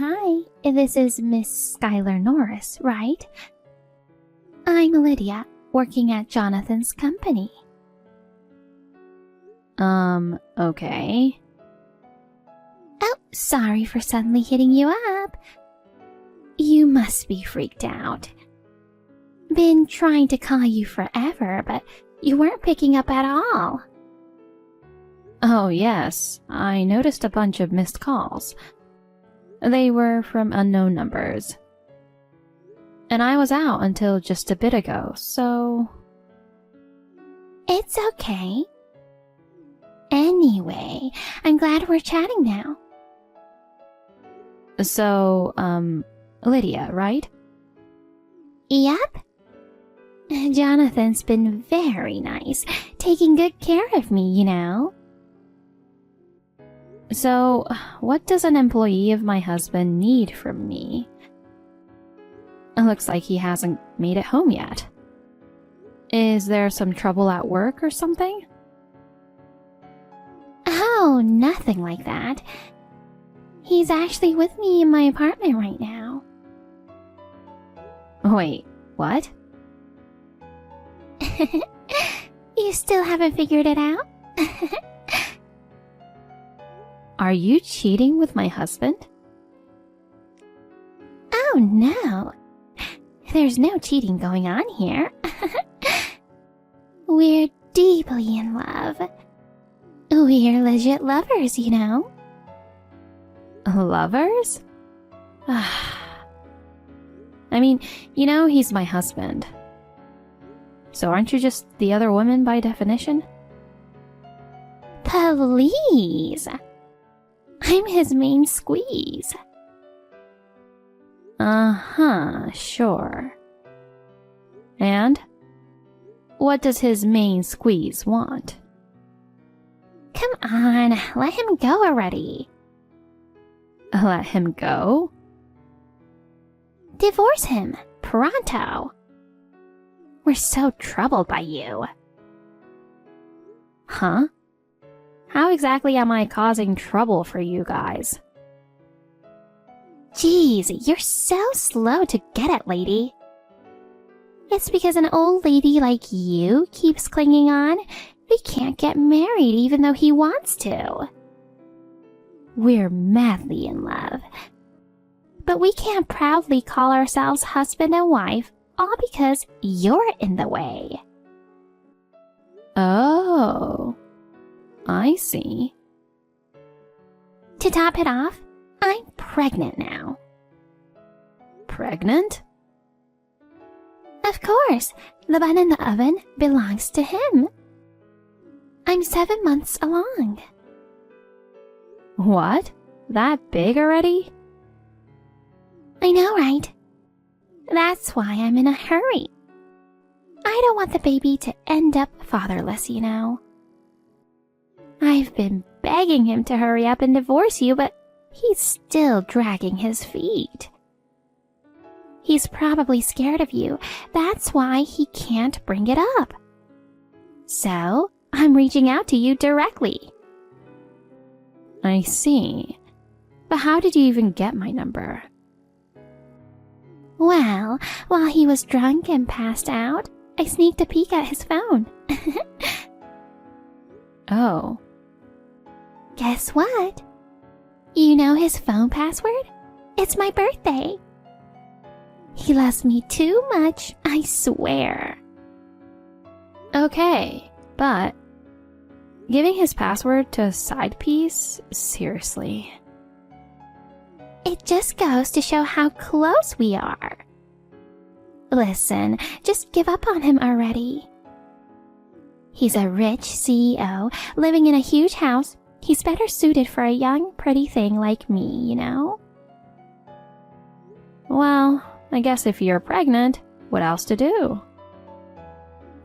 Hi, this is Miss Skylar Norris, right? I'm Lydia, working at Jonathan's company. Okay. Oh, sorry for suddenly hitting you up. You must be freaked out. Been trying to call you forever, but you weren't picking up at all. Oh, yes, I noticed a bunch of missed calls. They were from unknown numbers. And I was out until just a bit ago, so... It's okay. Anyway, I'm glad we're chatting now. So, Lydia, right? Yep. Jonathan's been very nice, taking good care of me, you know. So, what does an employee of my husband need from me? It looks like he hasn't made it home yet. Is there some trouble at work or something? Oh, nothing like that. He's actually with me in my apartment right now. Wait, what? You still haven't figured it out? Are you cheating with my husband? Oh, no. There's no cheating going on here. We're deeply in love. We're legit lovers, you know. Lovers? I mean, you know he's my husband. So aren't you just the other woman by definition? Please. I'm his main squeeze. Uh-huh, sure. And? What does his main squeeze want? Come on, let him go already. Let him go? Divorce him, pronto. We're so troubled by you. Huh? How exactly am I causing trouble for you guys? Jeez, you're so slow to get it, lady. It's because an old lady like you keeps clinging on, we can't get married even though he wants to. We're madly in love. But we can't proudly call ourselves husband and wife, all because you're in the way. Oh, I see. To top it off, I'm pregnant now. Pregnant? Of course, the bun in the oven belongs to him. I'm 7 months along. What? That big already? I know, right? That's why I'm in a hurry. I don't want the baby to end up fatherless, you know. I've been begging him to hurry up and divorce you, but he's still dragging his feet. He's probably scared of you. That's why he can't bring it up. So, I'm reaching out to you directly. I see. But how did you even get my number? Well, while he was drunk and passed out, I sneaked a peek at his phone. Oh. Guess what? You know his phone password? It's my birthday. He loves me too much, I swear. Okay, but giving his password to a side piece? Seriously. It just goes to show how close we are. Listen, just give up on him already. He's a rich CEO, living in a huge house. He's better suited for a young, pretty thing like me, you know? Well, I guess if you're pregnant, what else to do?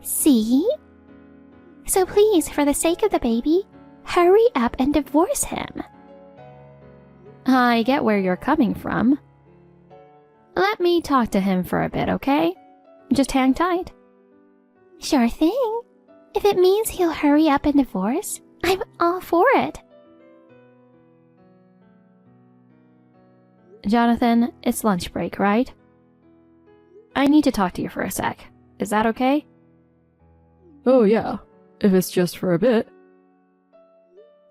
See? So please, for the sake of the baby, hurry up and divorce him. I get where you're coming from. Let me talk to him for a bit, okay? Just hang tight. Sure thing. If it means he'll hurry up and divorce, I'm all for it. Jonathan, it's lunch break, right? I need to talk to you for a sec. Is that okay? Oh yeah, if it's just for a bit.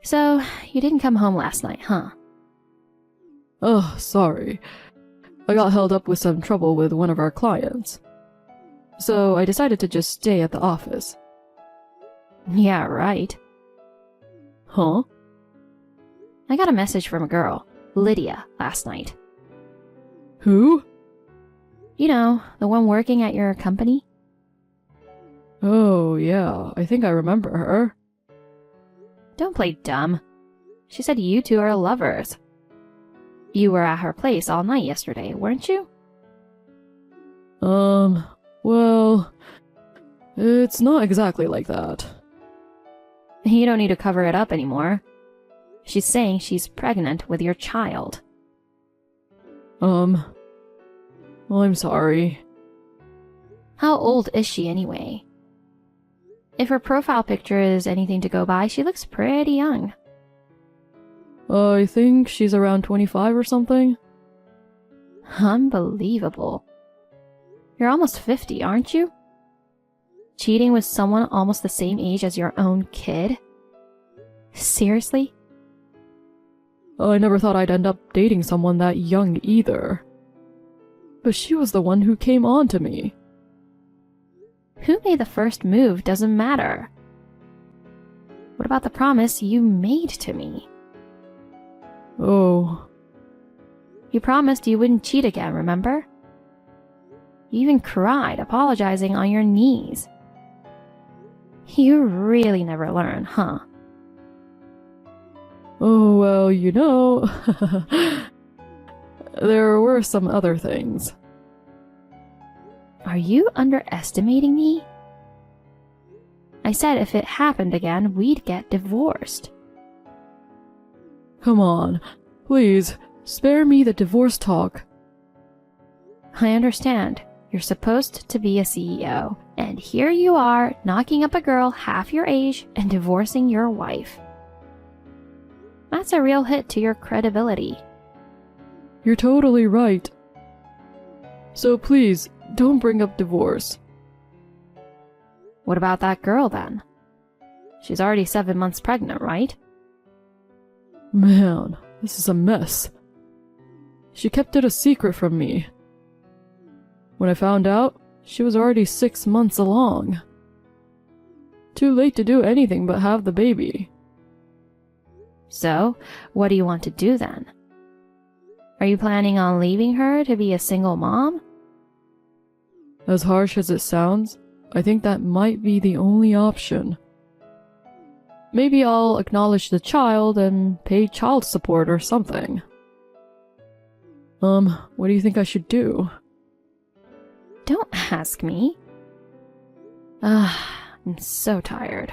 So, you didn't come home last night, huh? Oh, sorry. I got held up with some trouble with one of our clients. So I decided to just stay at the office. Yeah, right. Huh? I got a message from a girl, Lydia, last night. Who? You know, the one working at your company? Oh yeah, I think I remember her. Don't play dumb. She said you two are lovers. You were at her place all night yesterday, weren't you? Well, it's not exactly like that. You don't need to cover it up anymore. She's saying she's pregnant with your child. Well, I'm sorry. How old is she anyway? If her profile picture is anything to go by, she looks pretty young. I think she's around 25 or something. Unbelievable. You're almost 50, aren't you? Cheating with someone almost the same age as your own kid? Seriously? I never thought I'd end up dating someone that young either. But she was the one who came on to me. Who made the first move doesn't matter. What about the promise you made to me? Oh. You promised you wouldn't cheat again, remember? You even cried, apologizing on your knees. You really never learn, huh? Oh, well, you know, there were some other things. Are you underestimating me? I said if it happened again, we'd get divorced. Come on, please, spare me the divorce talk. I understand. You're supposed to be a CEO, and here you are knocking up a girl half your age and divorcing your wife. That's a real hit to your credibility. You're totally right. So please, don't bring up divorce. What about that girl then? She's already 7 months pregnant, right? Man, this is a mess. She kept it a secret from me. When I found out, she was already 6 months along. Too late to do anything but have the baby. So, what do you want to do then? Are you planning on leaving her to be a single mom? As harsh as it sounds, I think that might be the only option. Maybe I'll acknowledge the child and pay child support or something. What do you think I should do? Don't ask me. I'm so tired.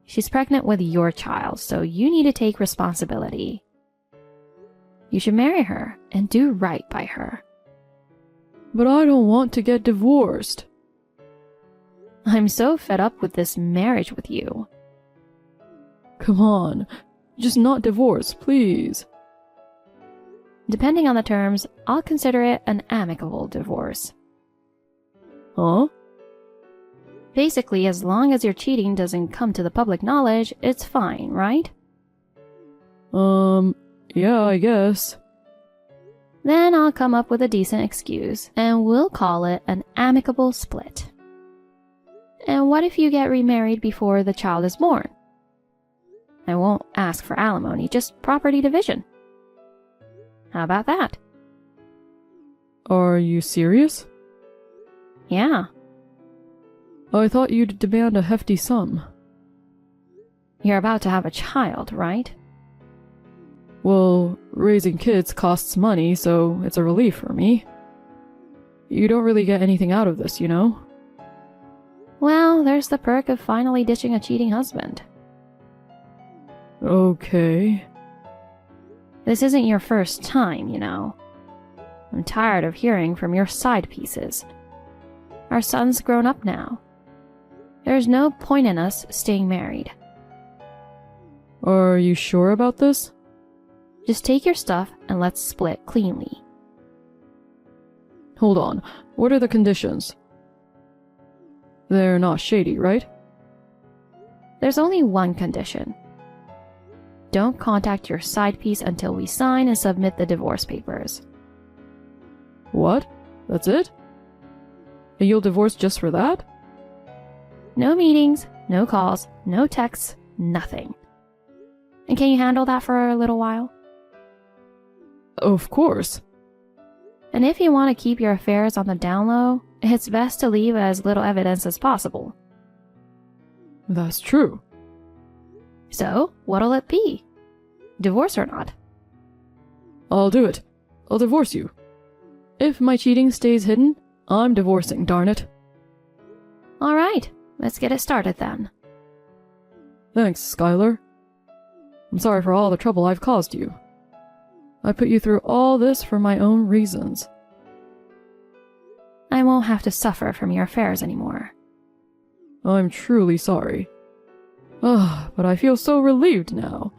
She's pregnant with your child, so you need to take responsibility. You should marry her and do right by her. But I don't want to get divorced. I'm so fed up with this marriage with you. Come on, just not divorce, please. Depending on the terms, I'll consider it an amicable divorce. Huh? Basically, as long as your cheating doesn't come to the public knowledge, it's fine, right? Yeah, I guess. Then I'll come up with a decent excuse, and we'll call it an amicable split. And what if you get remarried before the child is born? I won't ask for alimony, just property division. How about that? Are you serious? Yeah. I thought you'd demand a hefty sum. You're about to have a child, right? Well, raising kids costs money, so it's a relief for me. You don't really get anything out of this, you know? Well, there's the perk of finally ditching a cheating husband. Okay. This isn't your first time, you know. I'm tired of hearing from your side pieces. Our son's grown up now. There's no point in us staying married. Are you sure about this? Just take your stuff and let's split cleanly. Hold on, what are the conditions? They're not shady, right? There's only one condition. Don't contact your side piece until we sign and submit the divorce papers. What? That's it? And you'll divorce just for that? No meetings, no calls, no texts, nothing. And can you handle that for a little while? Of course. And if you want to keep your affairs on the down low, it's best to leave as little evidence as possible. That's true. So, what'll it be? Divorce or not? I'll do it. I'll divorce you. If my cheating stays hidden, I'm divorcing, darn it. Alright, let's get it started then. Thanks, Skylar. I'm sorry for all the trouble I've caused you. I put you through all this for my own reasons. I won't have to suffer from your affairs anymore. I'm truly sorry. But I feel so relieved now.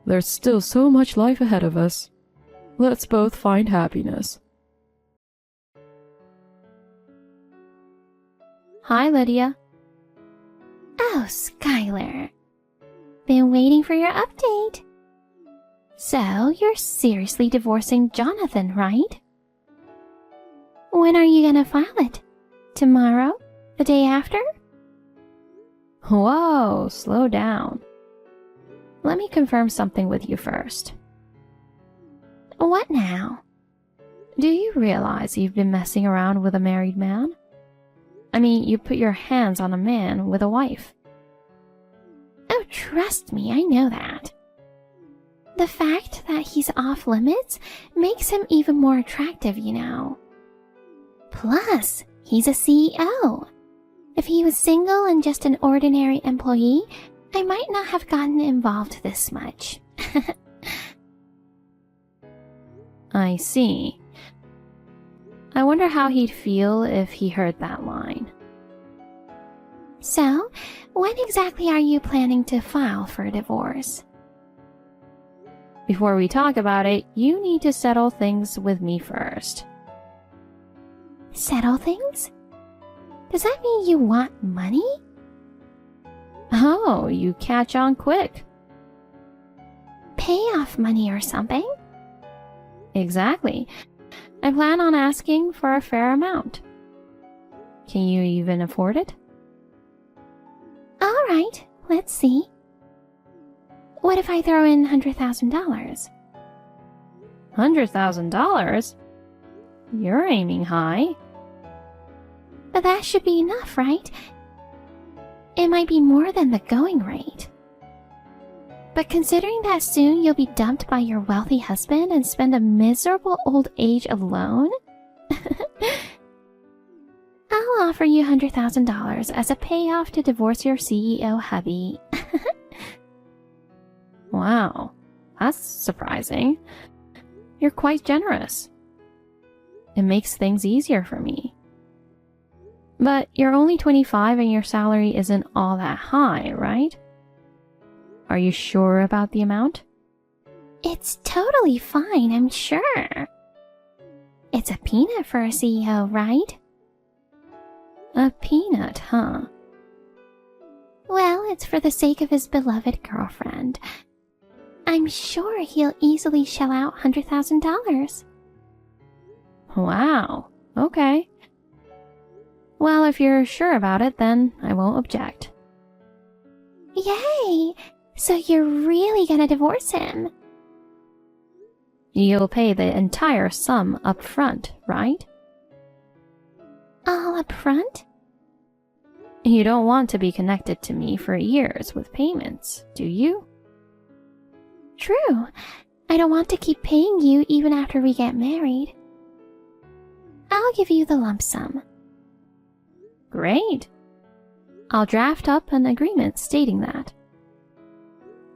There's still so much life ahead of us. Let's both find happiness. Hi, Lydia. Oh, Skylar. Been waiting for your update. So, you're seriously divorcing Jonathan, right? When are you gonna file it? Tomorrow? The day after? Whoa, slow down. Let me confirm something with you first. What now? Do you realize you've been messing around with a married man? I mean, you put your hands on a man with a wife. Oh, trust me, I know that. The fact that he's off limits makes him even more attractive, you know. Plus, he's a CEO. If he was single and just an ordinary employee, I might not have gotten involved this much. I see. I wonder how he'd feel if he heard that line. So, when exactly are you planning to file for a divorce? Before we talk about it, you need to settle things with me first. Settle things? Does that mean you want money? Oh, you catch on quick. Payoff money or something? Exactly. I plan on asking for a fair amount. Can you even afford it? All right, let's see. What if I throw in $100,000? $100,000? You're aiming high. But that should be enough, right? It might be more than the going rate. But considering that soon you'll be dumped by your wealthy husband and spend a miserable old age alone, I'll offer you $100,000 as a payoff to divorce your CEO hubby. Wow, that's surprising. You're quite generous. It makes things easier for me. But you're only 25 and your salary isn't all that high, right? Are you sure about the amount? It's totally fine, I'm sure. It's a peanut for a CEO, right? A peanut, huh? Well, it's for the sake of his beloved girlfriend. I'm sure he'll easily shell out $100,000. Wow, okay. Well, if you're sure about it, then I won't object. Yay! So you're really gonna divorce him? You'll pay the entire sum up front, right? All up front? You don't want to be connected to me for years with payments, do you? True. I don't want to keep paying you even after we get married. I'll give you the lump sum. Great. I'll draft up an agreement stating that.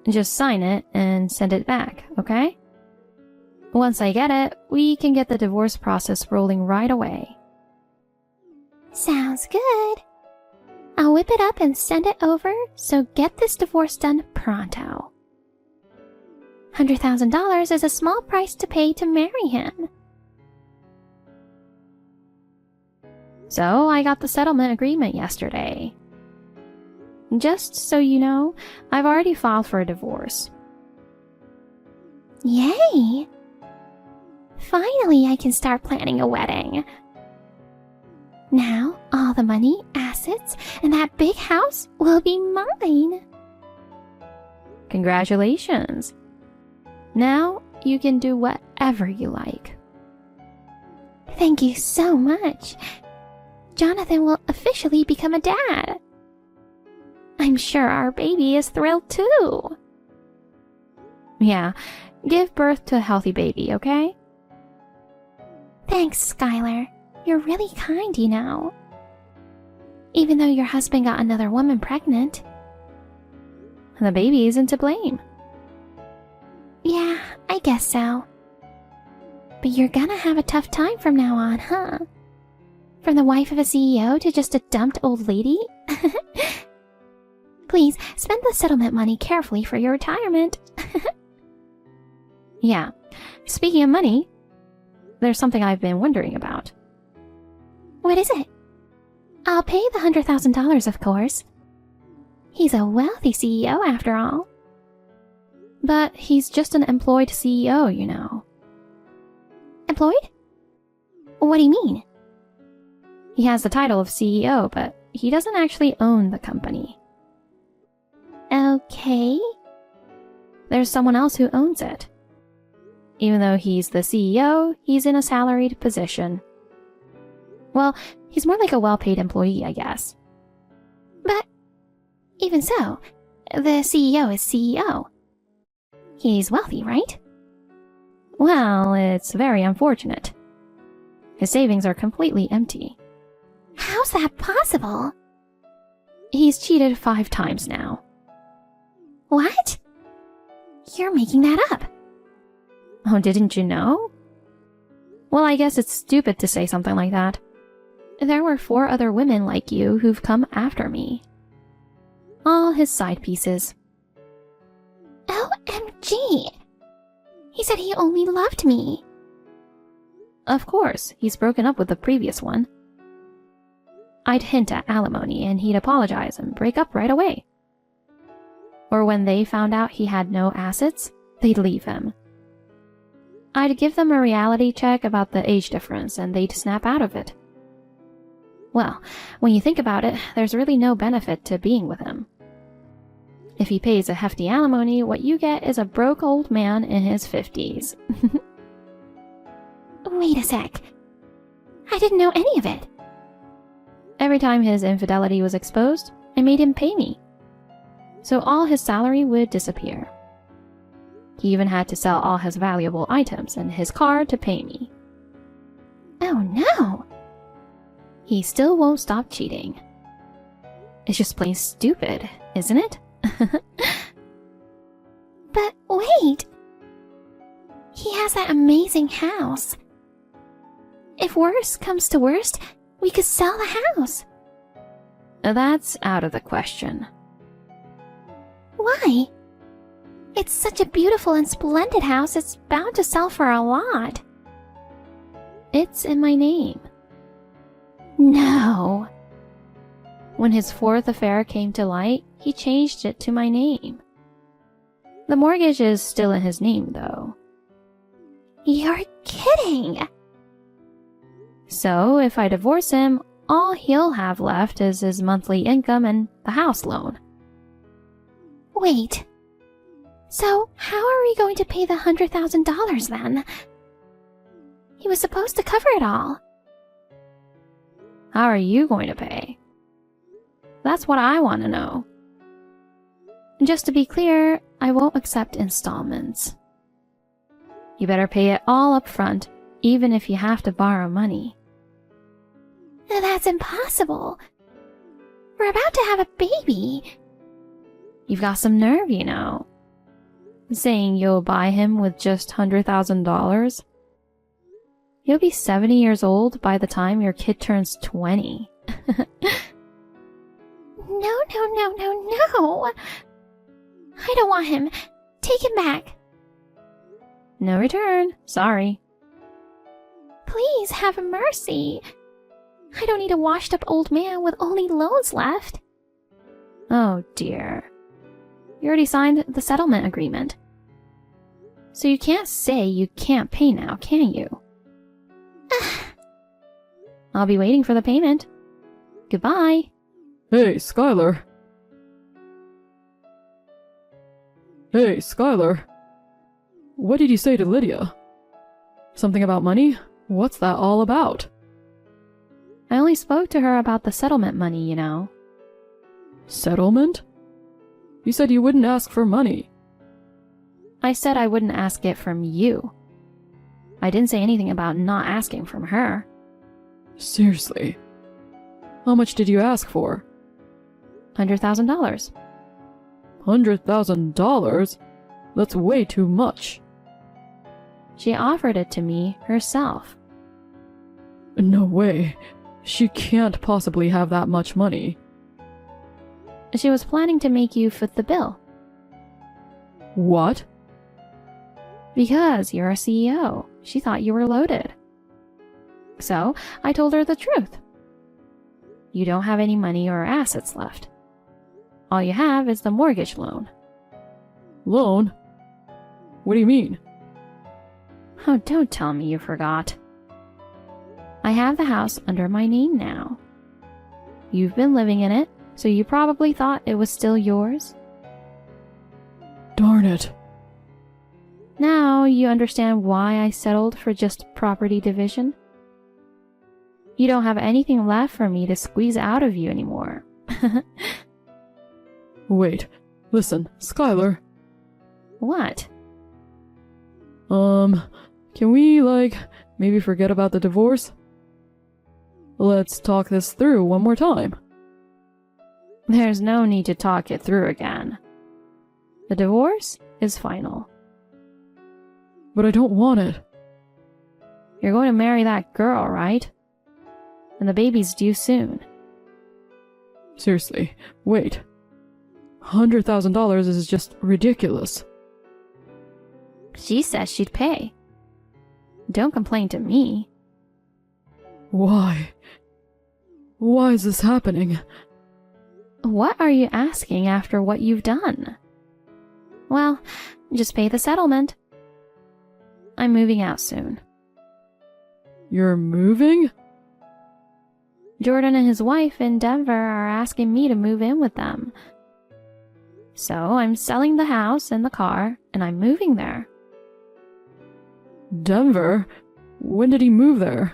Just sign it and send it back, okay? Once I get it, we can get the divorce process rolling right away. Sounds good. I'll whip it up and send it over, so get this divorce done pronto. $100,000 is a small price to pay to marry him. So I got the settlement agreement yesterday. Just so you know, I've already filed for a divorce. Yay! Finally, I can start planning a wedding. Now, all the money, assets, and that big house will be mine. Congratulations. Now you can do whatever you like. Thank you so much. Jonathan will officially become a dad. I'm sure our baby is thrilled too. Yeah, give birth to a healthy baby, okay? Thanks, Skylar. You're really kind, you know. Even though your husband got another woman pregnant. The baby isn't to blame. Yeah, I guess so. But you're gonna have a tough time from now on, huh? From the wife of a CEO to just a dumped old lady? Please, spend the settlement money carefully for your retirement. Yeah, speaking of money, there's something I've been wondering about. What is it? I'll pay the $100,000, of course. He's a wealthy CEO after all. But he's just an employed CEO, you know. Employed? What do you mean? He has the title of CEO, but he doesn't actually own the company. Okay. There's someone else who owns it. Even though he's the CEO, he's in a salaried position. Well, he's more like a well-paid employee, I guess. But even so, the CEO is CEO. He's wealthy, right? Well, it's very unfortunate. His savings are completely empty. How's that possible? He's cheated 5 times now. What? You're making that up. Oh, didn't you know? Well, I guess it's stupid to say something like that. There were 4 other women like you who've come after me. All his side pieces. OMG! He said he only loved me. Of course, he's broken up with the previous one. I'd hint at alimony and he'd apologize and break up right away. Or when they found out he had no assets, they'd leave him. I'd give them a reality check about the age difference and they'd snap out of it. Well, when you think about it, there's really no benefit to being with him. If he pays a hefty alimony, what you get is a broke old man in his 50s. Wait a sec. I didn't know any of it. Every time his infidelity was exposed, I made him pay me. So all his salary would disappear. He even had to sell all his valuable items and his car to pay me. Oh no! He still won't stop cheating. It's just plain stupid, isn't it? But wait! He has that amazing house. If worst comes to worst, we could sell the house. That's out of the question. Why? It's such a beautiful and splendid house, it's bound to sell for a lot. It's in my name. No. When his 4th affair came to light, he changed it to my name. The mortgage is still in his name, though. You're kidding! So, if I divorce him, all he'll have left is his monthly income and the house loan. Wait. So, how are we going to pay the $100,000 then? He was supposed to cover it all. How are you going to pay? That's what I want to know. Just to be clear, I won't accept installments. You better pay it all up front, even if you have to borrow money. That's impossible. We're about to have a baby. You've got some nerve, you know. Saying you'll buy him with just $100,000. You'll be 70 years old by the time your kid turns 20. No. I don't want him. Take him back. No return. Sorry. Please have mercy. I don't need a washed-up old man with only loans left. Oh dear. You already signed the settlement agreement. So you can't say you can't pay now, can you? I'll be waiting for the payment. Goodbye. Hey, Skylar. Hey, Skylar. What did you say to Lydia? Something about money? What's that all about? I only spoke to her about the settlement money, you know. Settlement? You said you wouldn't ask for money. I said I wouldn't ask it from you. I didn't say anything about not asking from her. Seriously? How much did you ask for? $100,000. $100,000? That's way too much. She offered it to me herself. No way. She can't possibly have that much money. She was planning to make you foot the bill. What? Because you're a CEO. She thought you were loaded. So I told her the truth. You don't have any money or assets left. All you have is the mortgage loan. Loan? What do you mean? Oh, don't tell me you forgot. I have the house under my name now. You've been living in it, so you probably thought it was still yours. Darn it. Now you understand why I settled for just property division? You don't have anything left for me to squeeze out of you anymore. Wait, listen, Skylar. What? Can we, maybe forget about the divorce? Let's talk this through one more time. There's no need to talk it through again. The divorce is final. But I don't want it. You're going to marry that girl, right? And the baby's due soon. Seriously, wait. $100,000 is just ridiculous. She says she'd pay. Don't complain to me. Why? Why is this happening? What are you asking after what you've done? Well, just pay the settlement. I'm moving out soon. You're moving? Jordan and his wife in Denver are asking me to move in with them. So I'm selling the house and the car, and I'm moving there. Denver? When did he move there?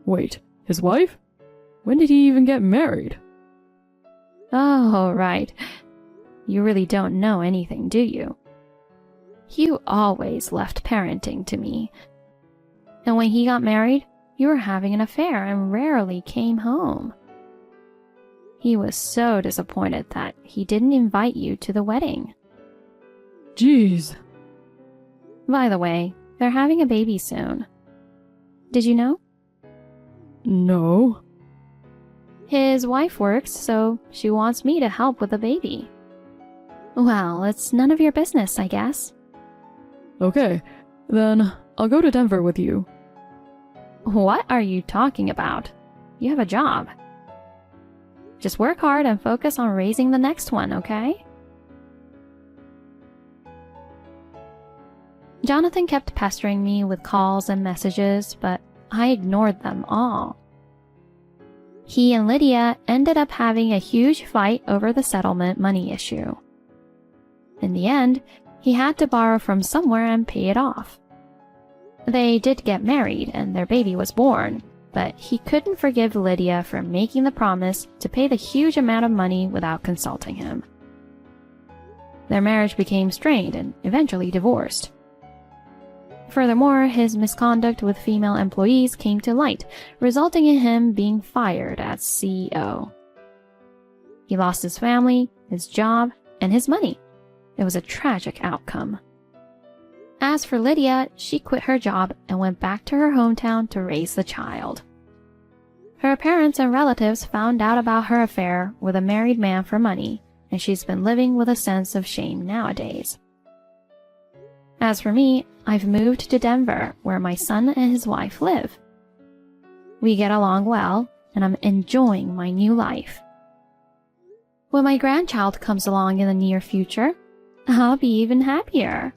Wait, his wife? When did he even get married? Oh, right. You really don't know anything, do you? You always left parenting to me. And when he got married, you were having an affair and rarely came home. He was so disappointed that he didn't invite you to the wedding. Jeez. By the way, they're having a baby soon. Did you know? No. His wife works, so she wants me to help with the baby. Well, it's none of your business, I guess. Okay, then I'll go to Denver with you. What are you talking about? You have a job. Just work hard and focus on raising the next one, okay? Jonathan kept pestering me with calls and messages, but I ignored them all. He and Lydia ended up having a huge fight over the settlement money issue. In the end, he had to borrow from somewhere and pay it off. They did get married and their baby was born, but he couldn't forgive Lydia for making the promise to pay the huge amount of money without consulting him. Their marriage became strained and eventually divorced. Furthermore, his misconduct with female employees came to light, resulting in him being fired as CEO. He lost his family, his job, and his money. It was a tragic outcome. As for Lydia, she quit her job and went back to her hometown to raise the child. Her parents and relatives found out about her affair with a married man for money, and she's been living with a sense of shame nowadays. As for me, I've moved to Denver, where my son and his wife live. We get along well, and I'm enjoying my new life. When my grandchild comes along in the near future, I'll be even happier.